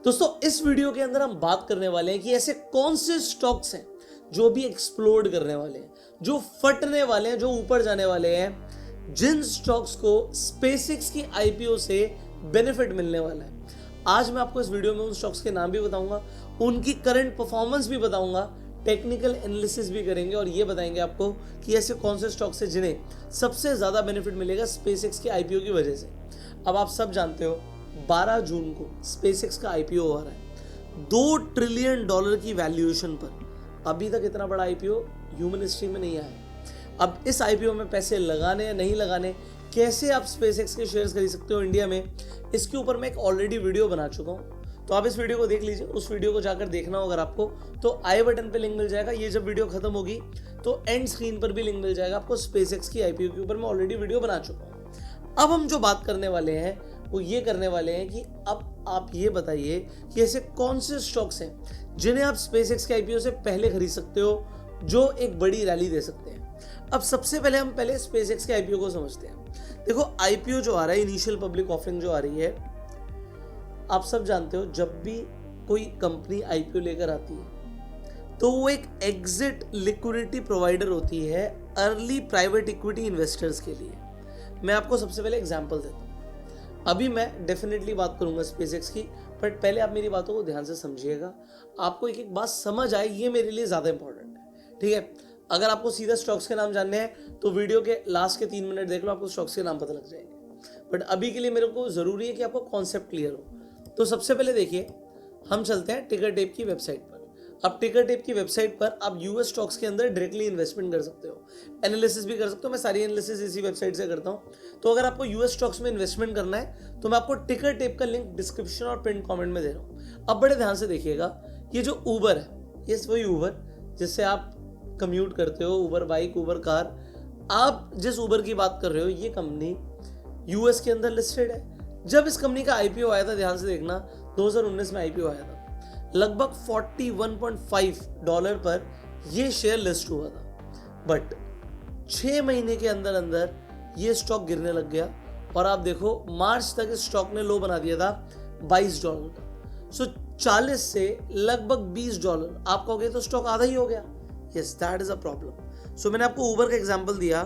दोस्तों इस वीडियो के अंदर हम बात करने वाले हैं कि ऐसे कौन से स्टॉक्स हैं जो भी एक्सप्लोड करने वाले हैं, जो फटने वाले हैं, जो ऊपर जाने वाले हैं, जिन स्टॉक्स को स्पेसएक्स की आईपीओ से बेनिफिट मिलने वाला है। आज मैं आपको इस वीडियो में उन स्टॉक्स के नाम भी बताऊंगा, उनकी करंट परफॉर्मेंस भी बताऊंगा, टेक्निकल एनालिसिस भी करेंगे और ये बताएंगे आपको कि ऐसे कौन से स्टॉक्स हैं जिन्हें सबसे ज़्यादा बेनिफिट मिलेगा स्पेसएक्स की आईपीओ की वजह से। अब आप सब जानते हो 12 जून को स्पेसएक्स का आईपीओ हो रहा है $2 ट्रिलियन की वैल्यूएशन पर। अभी तक इतना बड़ा आईपीओ ह्यूमन हिस्ट्री में नहीं आया है। अब इस आईपीओ में पैसे लगाने या नहीं लगाने, कैसे आप स्पेसएक्स के शेयर्स खरीद सकते हो इंडिया में, इसके ऊपर मैं एक ऑलरेडी वीडियो बना चुका हूँ। तो आप इस वीडियो को देख लीजिए। उस वीडियो को जाकर देखना हो अगर आपको तो आई बटन पे लिंक मिल जाएगा। ये जब वीडियो खत्म होगी तो एंड स्क्रीन पर भी लिंक मिल जाएगा आपको। स्पेसएक्स की आईपीओ के ऊपर मैं ऑलरेडी वीडियो बना चुका हूँ। अब हम जो बात करने वाले हैं वो ये करने वाले हैं कि अब आप ये बताइए कि ऐसे कौन से स्टॉक्स हैं जिन्हें आप स्पेसएक्स के आईपीओ से पहले खरीद सकते हो, जो एक बड़ी रैली दे सकते हैं। अब सबसे पहले हम स्पेसएक्स के आईपीओ को समझते हैं। देखो आईपीओ जो आ रहा है, इनिशियल पब्लिक ऑफरिंग जो आ रही है, आप सब जानते हो जब भी कोई कंपनी आईपीओ लेकर आती है तो वो एक एग्जिट लिक्विडिटी प्रोवाइडर होती है अर्ली प्राइवेट इक्विटी इन्वेस्टर्स के लिए। मैं आपको सबसे पहले एग्जांपल देता हूँ। अभी मैं डेफिनेटली बात करूंगा स्पेसएक्स की, बट पहले आप मेरी बातों को ध्यान से समझिएगा। आपको एक एक बात समझ आए, ये मेरे लिए ज़्यादा इंपॉर्टेंट है, ठीक है। अगर आपको सीधा स्टॉक्स के नाम जानने हैं तो वीडियो के लास्ट के 3 मिनट देख लो, आपको स्टॉक्स के नाम पता लग जाएंगे। बट अभी के लिए मेरे को ज़रूरी है कि आपको कॉन्सेप्ट क्लियर हो। तो सबसे पहले देखिए, हम चलते हैं टिकर टेप की वेबसाइट पर। अब टिकर टेप की वेबसाइट पर आप यूएस स्टॉक्स के अंदर डायरेक्टली इन्वेस्टमेंट कर सकते हो, एनालिसिस भी कर सकते हो। मैं सारी एनालिसिस इसी वेबसाइट से करता हूँ। तो अगर आपको यूएस स्टॉक्स में इन्वेस्टमेंट करना है तो मैं आपको टिकर टेप का लिंक डिस्क्रिप्शन और पिन कमेंट में दे रहा हूँ। अब बड़े ध्यान से देखिएगा, ये जो ऊबर है, ये वही ऊबर जिससे आप कम्यूट करते हो, ऊबर बाइक, ऊबर कार। आप जिस ऊबर की बात कर रहे हो, ये कंपनी यूएस के अंदर लिस्टेड है। जब इस कंपनी का आईपीओ आया था, ध्यान से देखना, 2019 में आईपीओ आया था, लगभग $41.5 पर ये शेयर लिस्ट हुआ था। बट 6 महीने के अंदर अंदर ये स्टॉक गिरने लग गया और आप देखो मार्च तक इस स्टॉक ने लो बना दिया था $22 का। सो 40 से लगभग $20। आप कहोगे तो स्टॉक आधा ही हो गया। Yes, that is a problem. So मैंने आपको ऊबर का एग्जांपल दिया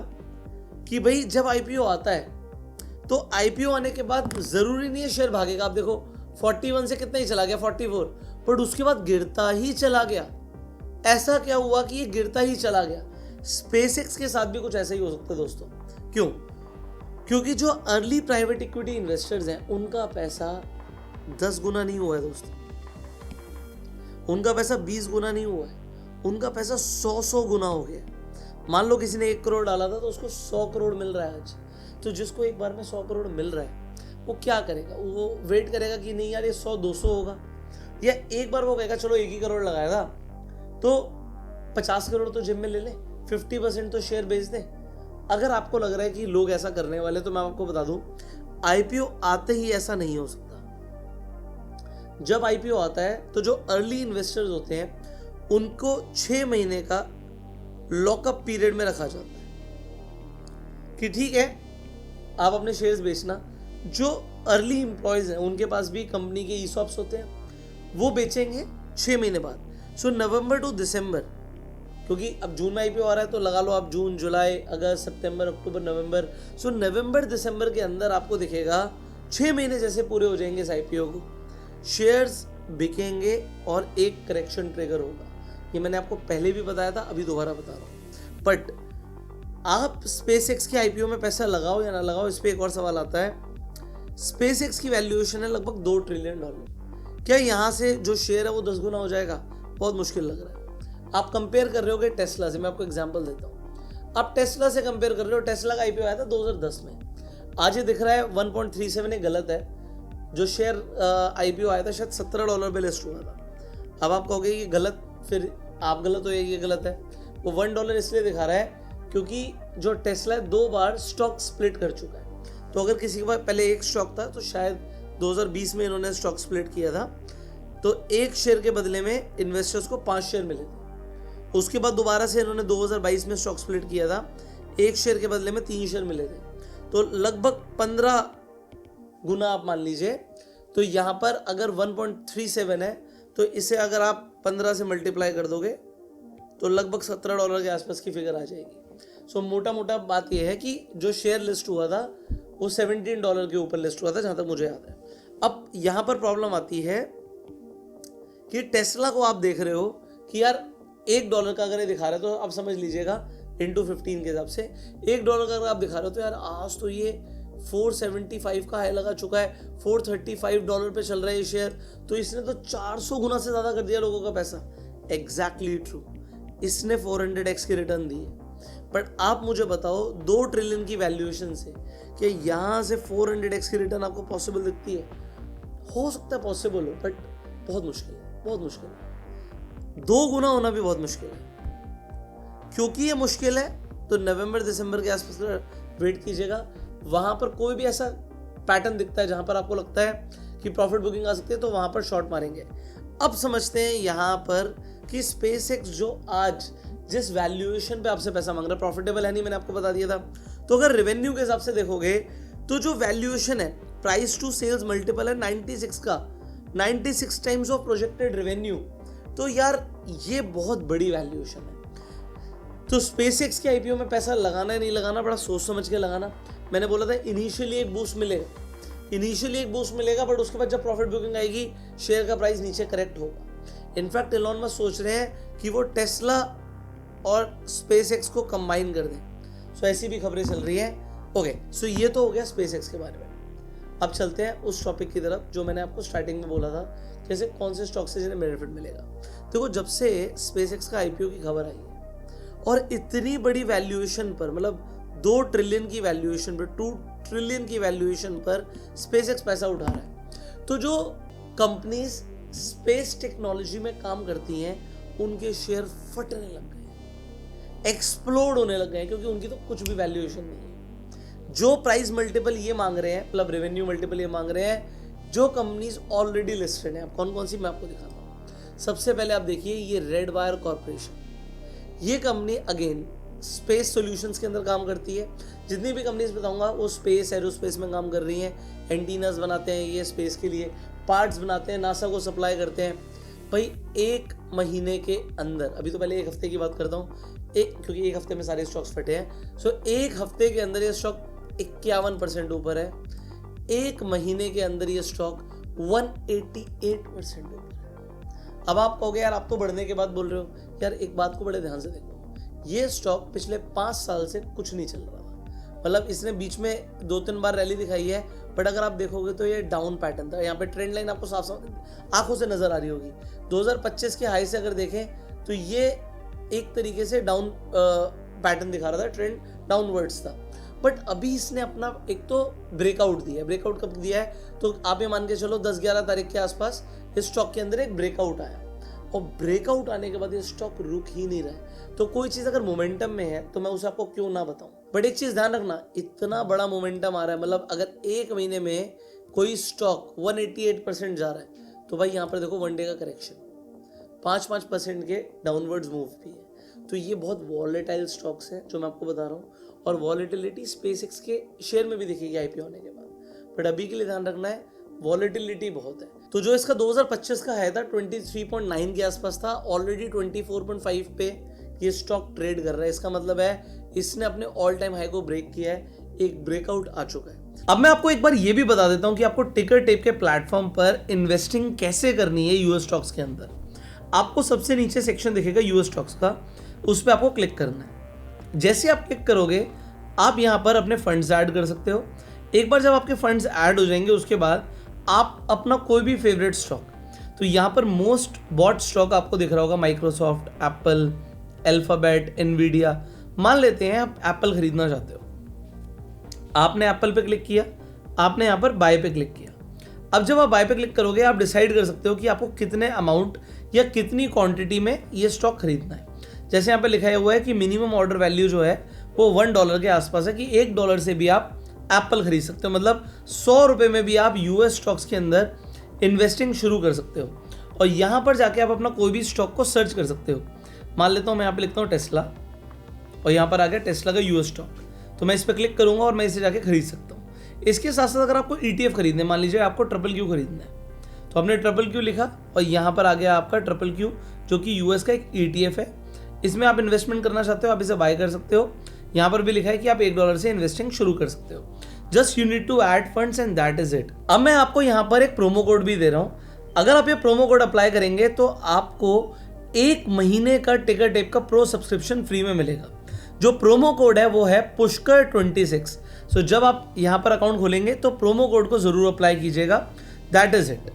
कि भाई जब आईपीओ आता है तो आईपीओ आने के बाद जरूरी नहीं है शेयर भागेगा। आप देखो 41 से कितना ही चला गया, 44, बट उसके बाद गिरता ही चला गया। ऐसा क्या हुआ कि ये गिरता ही चला गया? स्पेसएक्स के साथ भी कुछ ऐसा ही हो सकता है दोस्तों। क्यों? क्योंकि जो अर्ली प्राइवेट इक्विटी इन्वेस्टर्स हैं उनका पैसा 10 गुना नहीं हुआ है दोस्तों, उनका पैसा 20 गुना नहीं हुआ है, उनका पैसा 100 गुना हो गया। मान लो किसी ने 1 करोड़ डाला था तो उसको 100 करोड़ मिल रहा है आज। तो जिसको एक बार में 100 करोड़ मिल रहा है वो क्या करेगा? वो वेट करेगा कि नहीं यार ये 100-200 होगा, या एक बार वो कहेगा चलो 1 ही करोड़ लगाया था तो 50 करोड़ तो जिम में ले ले, 50% तो शेयर बेच दे। अगर आपको लग रहा है कि लोग ऐसा करने वाले, तो मैं आपको बता दूं आईपीओ आते ही ऐसा नहीं हो सकता। जब आईपीओ आता है तो जो अर्ली इन्वेस्टर्स होते हैं उनको 6 महीने का लॉकअप पीरियड में रखा जाता है कि ठीक है आप अपने शेयर्स बेचना। जो अर्ली एम्प्लॉयज हैं उनके पास भी कंपनी के ईसॉप्स होते हैं, वो बेचेंगे 6 महीने बाद। सो नवंबर टू दिसंबर, क्योंकि अब जून में आईपीओ आ रहा है तो लगा लो आप जून, जुलाई, अगस्त, सितंबर, अक्टूबर, नवंबर। सो नवंबर दिसंबर के अंदर आपको दिखेगा 6 महीने जैसे पूरे हो जाएंगे इस आईपीओ को, शेयर्स बिकेंगे और एक करेक्शन ट्रिगर होगा। ये मैंने आपको पहले भी बताया था, अभी दोबारा बता रहा हूँ। बट आप स्पेसएक्स के आईपीओ में पैसा लगाओ या ना लगाओ, इस पर एक और सवाल आता है। स्पेसएक्स की वैल्यूएशन है लगभग $2 ट्रिलियन। क्या यहाँ से जो शेयर है वो 10 गुना हो जाएगा? बहुत मुश्किल लग रहा है। आप कंपेयर कर रहे हो टेस्ला से, मैं आपको एग्जांपल देता हूँ। आप टेस्ला से कंपेयर कर रहे हो, टेस्ला का आईपीओ आया था 2010 में, आज ये दिख रहा है 1.37। ये गलत है। जो शेयर आईपीओ आया था शायद $17 पे लिस्ट हुआ था। अब आप कहोगे ये गलत, फिर आप गलत हो, ये गलत है। वो $1 इसलिए दिखा रहा है क्योंकि जो टेस्ला 2 बार स्टॉक स्प्लिट कर चुका है। तो अगर किसी के पास पहले एक स्टॉक था तो शायद 2020 में इन्होंने स्टॉक स्प्लिट किया था, तो एक शेयर के बदले में इन्वेस्टर्स को 5 शेयर मिले थे। उसके बाद दोबारा से इन्होंने 2022 में स्टॉक स्प्लिट किया था, एक शेयर के बदले में 3 शेयर मिले थे। तो लगभग 15 गुना आप मान लीजिए तो यहाँ पर अगर 1.37 है तो इसे अगर आप 15 से मल्टीप्लाई कर दोगे तो लगभग $17 के आसपास की फिगर आ जाएगी। सो मोटा मोटा बात यह है कि जो शेयर लिस्ट हुआ था वो $17 के ऊपर लिस्ट हुआ था, जहाँ तक मुझे याद है। अब यहाँ पर प्रॉब्लम आती है कि टेस्ला को आप देख रहे हो कि यार $1 का अगर ये दिखा रहे हो तो आप समझ लीजिएगा इंटू 15 के हिसाब से $1 का अगर आप दिखा रहे हो तो यार आज तो ये 475 का हाई लगा चुका है, $435 पे चल रहा है ये शेयर, तो इसने तो 400 गुना से ज़्यादा कर दिया लोगों का पैसा। एग्जैक्टली ट्रू, इसने 400x की रिटर्न दी है। बट आप मुझे बताओ 2 ट्रिलियन की वैल्यूएशन से कि यहाँ से 400x की रिटर्न आपको पॉसिबल दिखती है? हो सकता है पॉसिबल हो, बट बहुत मुश्किल है, बहुत मुश्किल है। 2 गुना होना भी बहुत मुश्किल है। क्योंकि ये मुश्किल है तो नवंबर दिसंबर के आसपास वेट कीजिएगा, वहां पर कोई भी ऐसा पैटर्न दिखता है जहां पर आपको लगता है कि प्रॉफिट बुकिंग आ सकती है तो वहां पर शॉर्ट मारेंगे। अब समझते हैं यहां पर कि स्पेसएक्स जो आज जिस वैल्यूएशन पे आपसे पैसा मांग रहा है, प्रॉफिटेबल है नहीं, मैंने आपको बता दिया था। तो अगर रेवेन्यू के हिसाब से देखोगे तो जो वैल्यूएशन है, प्राइस टू सेल्स मल्टीपल है 96 का, 96 टाइम्स ऑफ प्रोजेक्टेड रेवेन्यू। तो यार ये बहुत बड़ी वैल्यूएशन है। तो स्पेसएक्स के आईपीओ में पैसा लगाना है नहीं लगाना, बड़ा सोच समझ के लगाना। मैंने बोला था इनिशियली एक बूस्ट मिलेगा, बट उसके बाद जब प्रॉफिट बुकिंग आएगी शेयर का प्राइस नीचे करेक्ट होगा। इनफैक्ट एलॉन मस्क सोच रहे हैं कि वो टेस्ला और स्पेसएक्स को कंबाइन कर दें। सो ऐसी भी खबरें चल रही है। ओके, सो ये तो हो गया स्पेसएक्स के बारे में। अब चलते हैं उस टॉपिक की तरफ जो मैंने आपको स्टार्टिंग में बोला था, जैसे कौन से स्टॉक से जिन्हें बेनिफिट मिलेगा। देखो, जब से स्पेसएक्स का आईपीओ की खबर आई है और इतनी बड़ी वैल्यूएशन पर, मतलब 2 ट्रिलियन की वैल्यूएशन पर, 2 ट्रिलियन की वैल्यूएशन पर स्पेसएक्स पैसा उठा रहा है, तो जो कंपनीज स्पेस टेक्नोलॉजी में काम करती हैं उनके शेयर फटने लग गए, एक्सप्लोड होने लग गए, क्योंकि उनकी तो कुछ भी वैल्यूएशन नहीं है। जो प्राइस मल्टीपल ये मांग रहे हैं, मतलब रेवेन्यू मल्टीपल ये मांग रहे हैं जो कंपनीज ऑलरेडी लिस्टेड हैं। अब कौन कौन सी मैं आपको दिखाता हूँ। सबसे पहले आप देखिए ये रेडवायर कॉर्पोरेशन, ये कंपनी अगेन स्पेस सॉल्यूशंस के अंदर काम करती है। जितनी भी कंपनीज बताऊंगा वो स्पेस एरोस्पेस में काम कर रही हैं। एंटीनास बनाते हैं ये स्पेस के लिए, पार्ट्स बनाते हैं, नासा को सप्लाई करते हैं। भाई 1 महीने के अंदर, अभी तो पहले 1 हफ्ते की बात करता हूँ, क्योंकि 1 हफ्ते में सारे स्टॉक्स फटे हैं। सो 1 हफ्ते के अंदर ये स्टॉक 51% ऊपर है। 1 महीने के अंदर ये स्टॉक 188% ऊपर है। अब आप कहोगे यार आप तो बढ़ने के बाद बोल रहे हो। यार एक बात को बड़े ध्यान से देखो, ये स्टॉक पिछले 5 साल से कुछ नहीं चल रहा था। मतलब इसने बीच में 2-3 बार रैली दिखाई है, बट अगर आप देखोगे तो ये डाउन पैटर्न था। यहाँ पे ट्रेंड लाइन आपको साफ साफ आंखों से नजर आ रही होगी। 2025 के हाई से अगर देखें तो ये एक तरीके से डाउन पैटर्न दिखा रहा था, ट्रेंड डाउनवर्ड्स था। बट अभी इसने अपना एक तो ब्रेकआउट दिया है। ब्रेकआउट कब दिया है तो आप ये मान के चलो 10-11 तारीख के आसपास इस स्टॉक के अंदर एक ब्रेकआउट आया, और ब्रेकआउट आने के बाद ये स्टॉक रुक ही नहीं रहा है। तो कोई चीज़ अगर मोमेंटम में है तो मैं उसे आपको क्यों ना बताऊं। बट एक चीज़ ध्यान रखना, इतना बड़ा मोमेंटम आ रहा है, मतलब अगर 1 महीने में कोई स्टॉक 188% जा रहा है तो भाई यहाँ पर देखो 1 डे का करेक्शन 5% के डाउनवर्ड्स मूव भी है। तो ये बहुत वॉलेटाइल स्टॉक्स हैं जो मैं आपको बता रहा हूँ, और वॉलेटिलिटी स्पेसएक्स के शेयर में भी दिखेगी आईपीओ होने के बाद। बट अभी के लिए ध्यान रखना है वॉलेटिलिटी बहुत है। तो जो इसका 2025 का है था 23.9 के आसपास था, ऑलरेडी 24.5 पे ये स्टॉक ट्रेड कर रहा है। इसका मतलब है इसने अपने ऑल टाइम हाई को ब्रेक किया है, एक ब्रेकआउट आ चुका है। अब मैं आपको एक बार ये भी बता देता हूं कि आपको टिकर टेप के प्लेटफॉर्म पर इन्वेस्टिंग कैसे करनी है यूएस स्टॉक्स के अंदर। आपको सबसे नीचे सेक्शन दिखेगा यूएस स्टॉक्स का, उस पर आपको क्लिक करना है। जैसे आप क्लिक करोगे आप यहाँ पर अपने फंड्स ऐड कर सकते हो। एक बार जब आपके फंड्स ऐड हो जाएंगे उसके बाद आप अपना कोई भी फेवरेट स्टॉक, तो यहाँ पर मोस्ट बॉट स्टॉक आपको दिख रहा होगा, माइक्रोसॉफ्ट, एप्पल, अल्फाबेट, एनवीडिया। मान लेते हैं आप एप्पल खरीदना चाहते हो, आपने एप्पल पे क्लिक किया, आपने यहाँ पर बाय पे क्लिक किया। अब जब आप बाय पे क्लिक करोगे आप डिसाइड कर सकते हो कि आपको कितने अमाउंट या कितनी क्वांटिटी में ये स्टॉक खरीदना है। जैसे यहाँ पे लिखा हुआ है कि मिनिमम ऑर्डर वैल्यू जो है वो $1 के आसपास है, कि $1 से भी आप एप्पल खरीद सकते हो। मतलब 100 रुपये में भी आप यूएस स्टॉक्स के अंदर इन्वेस्टिंग शुरू कर सकते हो, और यहाँ पर जाके आप अपना कोई भी स्टॉक को सर्च कर सकते हो। मान लेता हूँ मैं यहाँ पे लिखता हूँ टेस्ला, और यहाँ पर आ गया टेस्ला का यूएस स्टॉक, तो मैं इस पर क्लिक करूँगा और मैं इसे जाके खरीद सकता हूँ। इसके साथ साथ अगर आपको ETF खरीदना है, मान लीजिए आपको ट्रिपल क्यू खरीदना है, तो हमने ट्रिपल क्यू लिखा और यहाँ पर आ गया आपका ट्रिपल क्यू जो कि यूएस का एक ETF है। इसमें आप इन्वेस्टमेंट करना चाहते हो, आप इसे बाय कर सकते हो। यहाँ पर भी लिखा है कि आप $1 से इन्वेस्टिंग शुरू कर सकते हो। Just you need to add funds and that is it. अब मैं आपको यहाँ पर एक प्रोमो कोड भी दे रहा हूँ। अगर आप ये प्रोमो कोड अप्लाई करेंगे तो आपको 1 महीने का टिकर टेप का प्रो सब्सक्रिप्शन फ्री में मिलेगा। जो प्रोमो कोड है वो है पुष्कर26। सो जब आप यहाँ पर अकाउंट खोलेंगे तो प्रोमो कोड को जरूर अप्लाई कीजिएगा। That is it.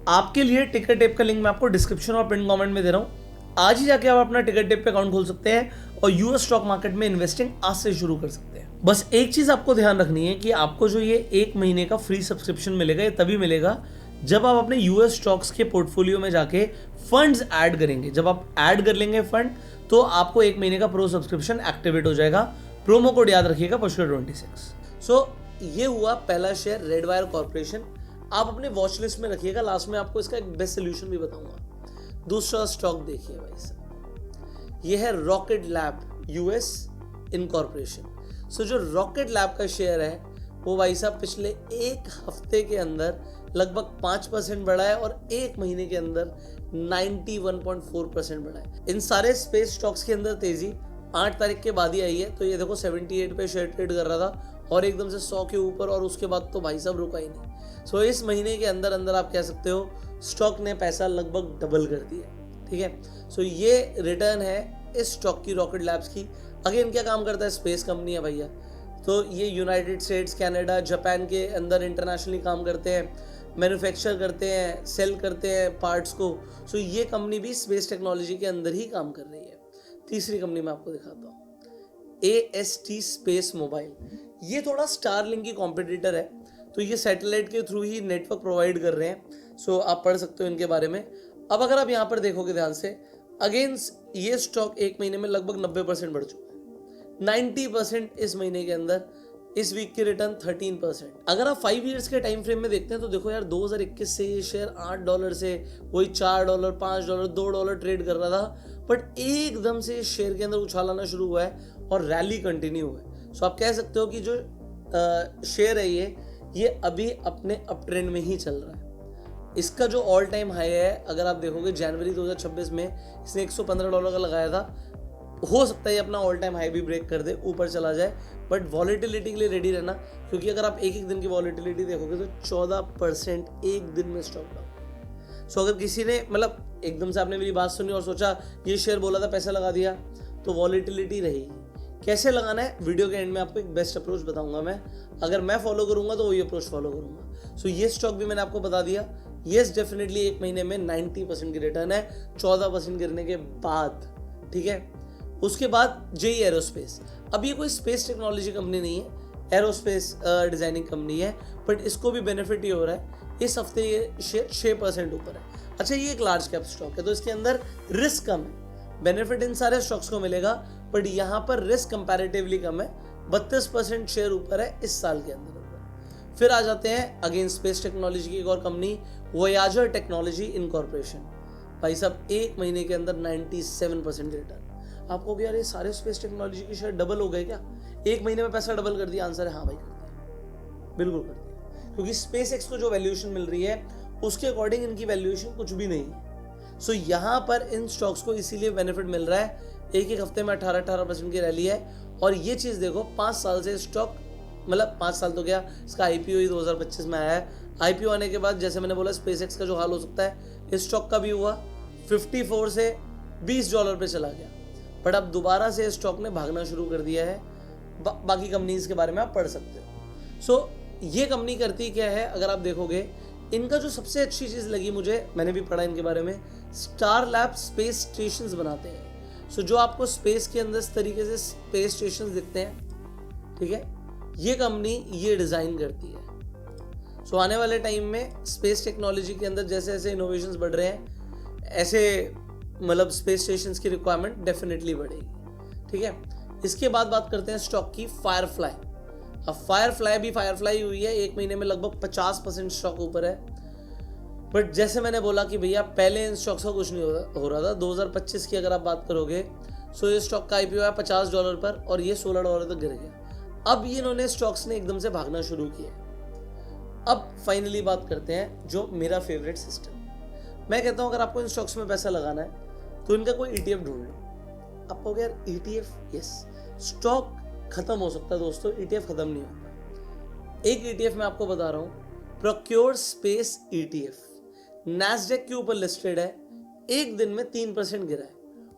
आपके लिए टिकर टेप का लिंक मैं आपको डिस्क्रिप्शन और पिन कमेंट में दे रहा हूँ। आज ही जाके आप अपना टिकर टेप पे अकाउंट खोल सकते हैं और यूएस स्टॉक मार्केट में इन्वेस्टिंग आज से शुरू कर सकते हैं। बस एक चीज आपको ध्यान रखनी है कि आपको जो ये 1 महीने का फ्री सब्सक्रिप्शन मिलेगा, ये तभी मिलेगा जब आप अपने यूएस स्टॉक्स के पोर्टफोलियो में जाके फंड्स ऐड करेंगे। जब आप ऐड कर लेंगे फंड तो आपको 1 महीने का प्रो सब्सक्रिप्शन एक्टिवेट हो जाएगा। प्रोमो कोड याद रखिएगा पुष्कर26। सो ये हुआ पहला शेयर रेड वायर कॉर्पोरेशन। आप अपने वॉच लिस्ट में रखिएगा, लास्ट में आपको इसका एक बेस्ट सोल्यूशन भी बताऊंगा। दूसरा स्टॉक देखिए भाई साहब, ये है रॉकेट लैब यूएस इनकॉर्पोरेशन। सो जो रॉकेट लैब का शेयर है वो भाई साहब पिछले 1 हफ्ते के अंदर लगभग 5% बढ़ा है और 1 महीने के अंदर 91.4% बढ़ा है। इन सारे स्पेस स्टॉक्स के अंदर तेजी 8 तारीख के बाद ही आई है। तो ये देखो 78 पे शेयर ट्रेड कर रहा था और एकदम से 100 के ऊपर, और उसके बाद तो भाई साहब रुका ही नहीं। सो इस महीने के अंदर अंदर आप कह सकते हो स्टॉक ने पैसा लगभग डबल कर दिया। ठीक है, सो ये रिटर्न है इस स्टॉक की, रॉकेट लैब्स की। अगेन क्या काम करता है, स्पेस कंपनी है भैया। तो ये यूनाइटेड स्टेट्स, कनाडा, जापान के अंदर इंटरनेशनली काम करते हैं, मैन्युफैक्चर करते हैं, सेल करते हैं पार्ट्स को। सो ये कंपनी भी स्पेस टेक्नोलॉजी के अंदर ही काम कर रही है। तीसरी कंपनी मैं आपको दिखाता हूँ, AST स्पेस मोबाइल। ये थोड़ा स्टारलिंक की कॉम्पिटिटर है। तो ये सैटेलाइट के थ्रू ही नेटवर्क प्रोवाइड कर रहे हैं। सो आप पढ़ सकते हो इनके बारे में। अब अगर आप यहाँ पर देखोगे ध्यान से, अगेन ये स्टॉक 1 महीने में लगभग 90% बढ़ चुका है। 90% इस महीने के अंदर। इस वीक की रिटर्न 13%। अगर आप 5 ईयर्स के टाइम फ्रेम में देखते हैं तो देखो यार, 2021 से ये शेयर $8 से वही $4, $5, $2 ट्रेड कर रहा था, बट एकदम से इस शेयर के अंदर उछाल आना शुरू हुआ है और रैली कंटिन्यू हुआ है। सो आप कह सकते हो कि जो शेयर है ये अभी अपने अप ट्रेंड में ही चल रहा है। इसका जो ऑल टाइम हाई है, अगर आप देखोगे जनवरी 2026 में इसने $115 का लगाया था। हो सकता है अपना ऑल टाइम हाई भी ब्रेक कर दे, ऊपर चला जाए, बट वॉलेटिलिटी के लिए रेडी रहना, क्योंकि अगर आप एक दिन की वॉलेटिलिटी देखोगे तो 14% एक दिन में स्टॉक डाउन। सो अगर किसी ने मतलब एकदम से आपने मेरी बात सुनी और सोचा ये शेयर बोला था पैसा लगा दिया, तो वॉलेटिलिटी रहेगी। कैसे लगाना है वीडियो के एंड में आपको एक बेस्ट अप्रोच बताऊंगा मैं। अगर मैं फॉलो करूंगा तो वही अप्रोच फॉलो करूंगा। सो ये स्टॉक भी मैंने आपको बता दिया। येस, डेफिनेटली 1 महीने में 90% की रिटर्न है, 14% गिरने के बाद। ठीक है, उसके बाद जेई एरोस्पेस। अब ये कोई स्पेस टेक्नोलॉजी कंपनी नहीं है, एरोस्पेस डिजाइनिंग कंपनी है, बट इसको भी बेनिफिट ये हो रहा है। इस हफ्ते ये शेयर 6% ऊपर है। अच्छा, ये एक लार्ज कैप स्टॉक है तो इसके अंदर रिस्क कम है। बेनिफिट इन सारे स्टॉक्स को मिलेगा, बट यहाँ पर रिस्क कंपैरेटिवली कम है। 32% शेयर ऊपर है इस साल के अंदर। फिर आ जाते हैं अगेन स्पेस टेक्नोलॉजी की एक और कंपनी, वोयाजर टेक्नोलॉजी इनकॉर्पोरेशन। भाई साहब 1 महीने के अंदर 97% रिटर्न। आपको भी यार ये सारे स्पेस टेक्नोलॉजी की शेयर डबल हो गए क्या? 1 महीने में पैसा डबल कर दिया? आंसर है हाँ भाई, कर दिया, बिल्कुल कर दिया। क्योंकि स्पेस एक्स को जो वैल्यूएशन मिल रही है उसके अकॉर्डिंग इनकी वैल्यूएशन कुछ भी नहीं है। सो यहाँ पर इन स्टॉक्स को इसीलिए बेनिफिट मिल रहा है। एक हफ्ते में 18% की रैली है। और ये चीज़ देखो, 5 साल से स्टॉक, मतलब 5 साल तो क्या, इसका IPO ही 2025 में आया है। IPO आने के बाद जैसे मैंने बोला स्पेस एक्स का जो हाल हो सकता है, इस स्टॉक का भी हुआ। 54 से $20 पे चला गया, बट अब दोबारा से स्टॉक ने भागना शुरू कर दिया है। बाकी कंपनीज के बारे में आप पढ़ सकते हो। सो ये कंपनी करती क्या है, अगर आप देखोगे इनका जो सबसे अच्छी चीज़ लगी मुझे, मैंने भी पढ़ा इनके बारे में, स्टार लैब स्पेस स्टेशंस बनाते हैं। सो जो आपको स्पेस के अंदर इस तरीके से स्पेस स्टेशंस दिखते हैं, ठीक है, ये कंपनी ये डिज़ाइन करती है। सो आने वाले टाइम में स्पेस टेक्नोलॉजी के अंदर जैसे जैसे इनोवेशंस बढ़ रहे हैं, ऐसे मतलब स्पेस स्टेशंस की रिक्वायरमेंट डेफिनेटली बढ़ेगी। ठीक है, इसके बाद बात करते हैं स्टॉक की, फायरफ्लाई। अब फायरफ्लाई भी फायरफ्लाई हुई है, 1 महीने में लगभग 50% स्टॉक ऊपर है। बट जैसे मैंने बोला कि भैया पहले इन स्टॉक्स का कुछ नहीं हो रहा था। 2025 की अगर आप बात करोगे, सो ये स्टॉक का IPO है $50 पर और ये $16 तक गिर गया। अब ये इन्होंने स्टॉक्स ने एकदम से भागना शुरू किया। अब फाइनली बात करते हैं जो मेरा फेवरेट सिस्टम। मैं कहता हूं अगर आपको इन स्टॉक्स में पैसा लगाना है तो इनका कोई ईटीएफ ढूंढ लो। आप कहोगे यार ईटीएफ, यस, स्टॉक खत्म हो सकता है दोस्तों, ईटीएफ खत्म नहीं होता। एक ईटीएफ मैं आपको बता रहा हूं, प्रोक्योर स्पेस ईटीएफ, नैस्डैक के ऊपर लिस्टेड है, एक दिन में 3% गिरा है,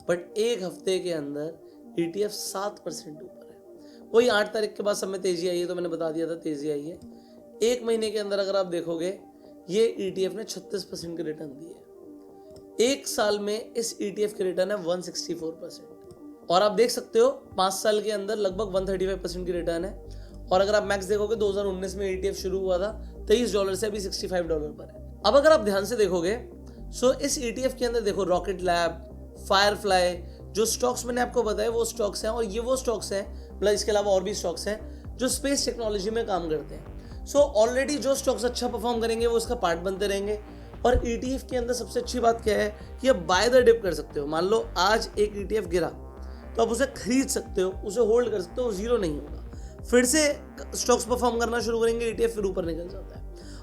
बट एक हफ्ते के अंदर ईटीएफ 7% ऊपर है। वही 8 तारीख के बाद सब में तेजी आई है, तो मैंने बता दिया था तेजी आई है। एक महीने के अंदर अगर आप देखोगे ये ईटीएफ ने 36% के रिटर्न दिए है। एक साल में इस ईटीएफ के रिटर्न है 164%, और आप देख सकते हो 5 साल के अंदर लगभग 135% की रिटर्न है। और अगर आप मैक्स देखोगे 2019 में ईटीएफ शुरू हुआ था $23 से, अभी $65 पर है। अब अगर आप ध्यान से देखोगे सो इस ईटीएफ के अंदर देखो रॉकेट लैब, फायरफ्लाई, जो स्टॉक्स मैंने आपको बताया वो स्टॉक्स हैं, और ये वो स्टॉक्स हैं, मतलब इसके अलावा और भी स्टॉक्स हैं जो स्पेस टेक्नोलॉजी में काम करते हैं। सो ऑलरेडी जो स्टॉक्स अच्छा परफॉर्म करेंगे वो उसका पार्ट बनते रहेंगे। और ईटीएफ के अंदर सबसे अच्छी बात क्या है कि आप बाय द डिप कर सकते हो। मान लो आज एक ईटीएफ गिरा तो आप उसे खरीद सकते हो, उसे होल्ड कर सकते हो, जीरो नहीं होगा। फिर से स्टॉक्स परफॉर्म करना शुरू करेंगे, ईटीएफ फिर ऊपर निकल जाता है।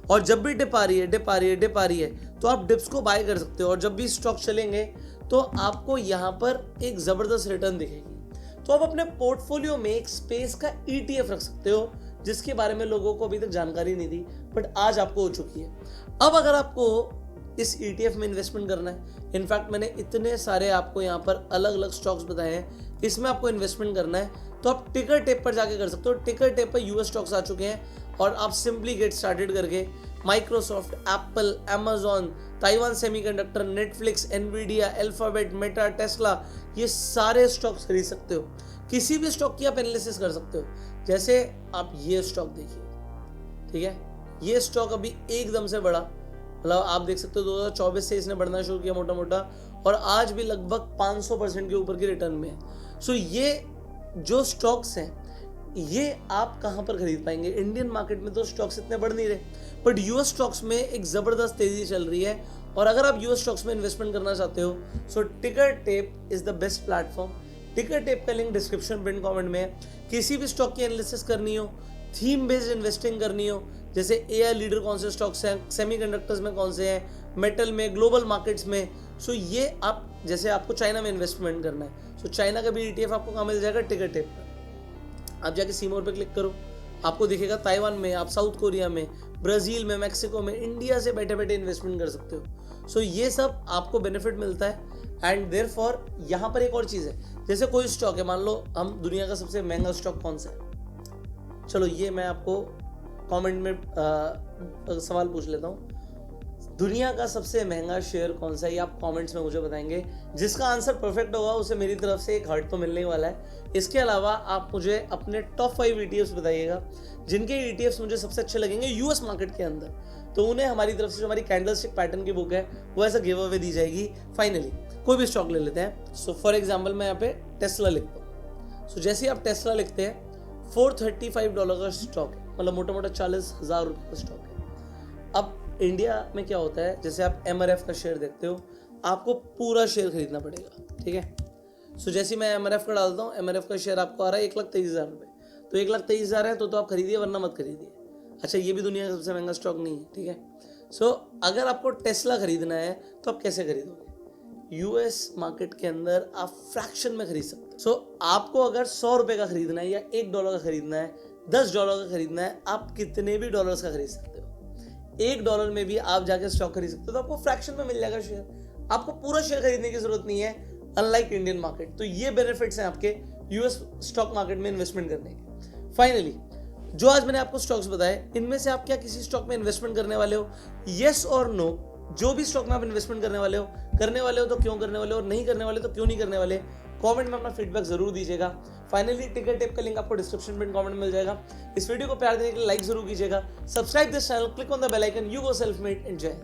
और जब भी डिप आ रही है, डिप आ रही है, डिप आ रही है, तो आप डिप्स को बाय कर सकते हो। और जब भी स्टॉक चलेंगे तो आपको यहाँ पर एक जबरदस्त रिटर्न दिखेगी। तो आप अपने पोर्टफोलियो में एक स्पेस का ईटीएफ रख सकते हो, जिसके बारे में लोगों को अभी तक जानकारी नहीं थी, बट आज आपको हो चुकी है। अब अगर आपको इस ईटीएफ में इन्वेस्टमेंट करना है, इनफैक्ट मैंने इतने सारे आपको यहाँ पर अलग अलग स्टॉक्स बताए हैं, इसमें आपको इन्वेस्टमेंट करना है तो आप टिकर टेप पर जाके कर सकते हो। टिकर टेप पर यूएस स्टॉक्स आ चुके हैं और आप सिंपली गेट स्टार्टेड करके Microsoft, Apple, Amazon, Taiwan semiconductor, Netflix, Nvidia, alphabet, Meta, Tesla, ये सारे स्टॉक्स खरीद सकते हो। किसी भी स्टॉक की आप एनालिसिस कर सकते हो। जैसे आप ये स्टॉक देखिए, ठीक है, ये स्टॉक अभी एकदम से बढ़ा, मतलब आप देख सकते हो 2024 से इसने बढ़ना शुरू किया मोटा मोटा, और आज भी लगभग 500% के ऊपर की रिटर्न में है। सो ये जो स्टॉक्स हैं ये आप कहाँ पर खरीद पाएंगे? इंडियन मार्केट में तो स्टॉक्स इतने बढ़ नहीं रहे, बट यूएस स्टॉक्स में एक जबरदस्त तेजी चल रही है। और अगर आप यूएस स्टॉक्स में इन्वेस्टमेंट करना चाहते हो so ticker tape is the best platform. Ticker tape का लिंक डिस्क्रिप्शन पिन कमेंट में है। किसी भी स्टॉक की एनालिसिस करनी हो, थीम बेस्ड इन्वेस्टिंग करनी हो, जैसे एआई लीडर कौन से स्टॉक्स हैं, सेमीकंडक्टर्स में कौन से हैं, मेटल में, ग्लोबल मार्केट्स में, सो ये आप, जैसे आपको चाइना में इन्वेस्टमेंट करना है सो चाइना का भी ईटीएफ आपको कहाँ मिल जाएगा? टिकर टेप पर। आप जाके सीमोर पे क्लिक करो, आपको दिखेगा ताइवान में, आप साउथ कोरिया में, ब्राजील में, मैक्सिको में, इंडिया से बैठे बैठे इन्वेस्टमेंट कर सकते हो। सो ये सब आपको बेनिफिट मिलता है। एंड देयरफॉर यहाँ पर एक और चीज़ है, जैसे कोई स्टॉक है, मान लो हम दुनिया का सबसे महंगा स्टॉक कौन सा है, चलो ये मैं आपको कमेंट में सवाल पूछ लेता हूँ, दुनिया का सबसे महंगा शेयर कौन सा है, ये आप कमेंट्स में मुझे बताएंगे। जिसका आंसर परफेक्ट होगा उसे मेरी तरफ से एक हार्ट तो मिलने वाला है। इसके अलावा आप मुझे अपने टॉप 5 ईटीएफ्स बताइएगा जिनके ईटीएफ्स मुझे सबसे अच्छे लगेंगे यूएस मार्केट के अंदर, तो उन्हें हमारी तरफ से जो हमारी कैंडलस्टिक पैटर्न की बुक है वो ऐसा गिव अवे दी जाएगी। फाइनली कोई भी स्टॉक ले लेते हैं। सो फॉर एग्जाम्पल मैं यहाँ पे टेस्ला लिखता हूँ। सो जैसे ही आप टेस्ला लिखते हैं $435 का स्टॉक है, मतलब मोटा मोटा 40,000 रुपये का स्टॉक है। अब इंडिया में क्या होता है, जैसे आप एमआरएफ का शेयर देखते हो, आपको पूरा शेयर खरीदना पड़ेगा, ठीक है। सो जैसे मैं एमआरएफ का डालता हूँ, एमआरएफ का शेयर आपको आ रहा है 1,23,000 रुपये, तो 1,23,000 है तो आप खरीदिए, वरना मत खरीदिए। अच्छा, ये भी दुनिया का सबसे महंगा स्टॉक नहीं है, ठीक है। सो अगर आपको टेस्ला खरीदना है तो आप कैसे खरीदोगे? यूएस मार्केट के अंदर आप फ्रैक्शन में खरीद सकते हो। सो आपको अगर 100 रुपये का खरीदना है या $1 का खरीदना है, $10 का खरीदना है, आप कितने भी डॉलर्स का खरीद सकते हो। $1 में भी आप जाके स्टॉक खरीद सकते हो, तो आपको फ्रैक्शन में मिल जाएगा शेयर। आपको पूरा शेयर खरीदने की जरूरत नहीं है, अनलाइक इंडियन मार्केट। तो ये बेनिफिट्स हैं आपके यूएस स्टॉक मार्केट में इन्वेस्टमेंट करने के। फाइनली जो आज मैंने आपको स्टॉक्स बताए, इनमें से आप क्या किसी स्टॉक में इन्वेस्टमेंट करने वाले हो? येस और नो, जो भी स्टॉक में आप इन्वेस्टमेंट करने वाले हो तो क्यों करने वाले हो, और नहीं करने वाले तो क्यों नहीं करने वाले, कमेंट में अपना फीडबैक जरूर दीजिएगा। फाइनली टिकर टेप का लिंक आपको डिस्क्रिप्शन में कमेंट में मिल जाएगा। इस वीडियो को प्यार देने के लिए लाइक जरूर कीजिएगा, subscribe this channel, click on the bell icon. You go self made, enjoy.